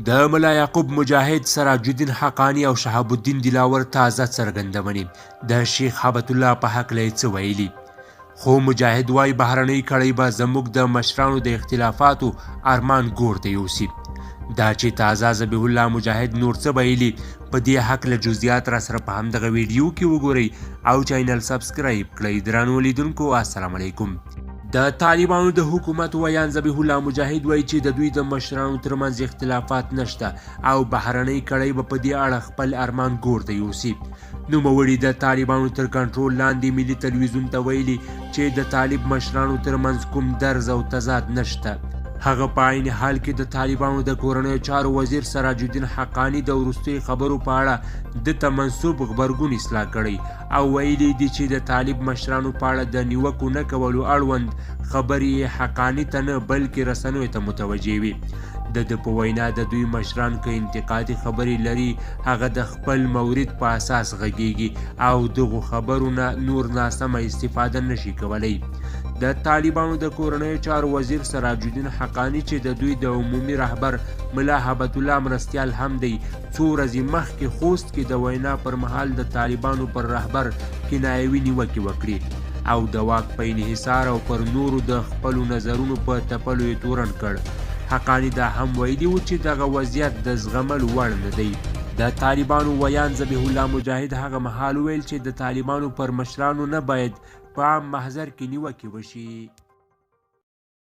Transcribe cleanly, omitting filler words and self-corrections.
د ملا یعقوب مجاهد سراج الدین حقانی او شهاب الدین دلاور تازه څرګندونې د شیخ هبت الله په هکله یې څه ویلي. خو مجاهد وایي بهرنۍ کړۍ به زموږ د مشرانو د اختلافاتو ارمان ګور ته یوسي. دا چې تازه ذبیح الله مجاهد نور څه ویلي په دې هکله جزئیات را سره په همدغه ویډیو کې وګورئ او چینل سبسکرایب کړئ. درنو لیدونکو السلام علیکم. د طالبانو د حکومت ویان ذبیح الله مجاهد وایي چې د دوی د مشرانو ترمنځ اختلافات نشته او بهرنۍ کړۍ به په دې اړه خپل ارمان ګور ته یوسي. نوموړي د طالبانو تر کنټرول لاندې ملي تلویزیون ته ویلي چې د طالب مشرانو ترمنځ کوم درز او تضاد نشته. هغه په عین حال کې د طالبانو د کورنیو چارو وزیر سراج الدین حقانی د وروستیو خبرو په اړه د ته منسوب غبرګون اصلاح کړی او ویلي دي چې د طالب مشرانو په اړه د نیوکو نه کولو اړوند خبرې حقانی ته نه بلکې رسنیو ته متوجه وي. د په وینا د دوی مشران که انتقادي خبرې لري هغه د خپل مورد په اساس غږیږي او دغو خبرو نه نور ناسمه استفاده نشي کولی. د طالبانو د کورنیو چارو وزیر سراج الدین حقانی چې د دوی د عمومي رهبر ملا هبت الله مرستیال هم دی څو ورځې مخکې خوست کې د وینا پر مهال د طالبانو پر رهبر کنایوي نیوکې وکړي او د واک په انحصار او پر نورو د خپلو نظرونو په تپلو یې تورن کړ. حقانی دا هم ویلي و چې دغه وضعیت د زغملو وړ نه دی. د طالبانو ویان ذبیح الله مجاهد هغه مهال ویل چې د طالبانو پر مشرانو نه باید په عام محضر کې نیوکې وشي.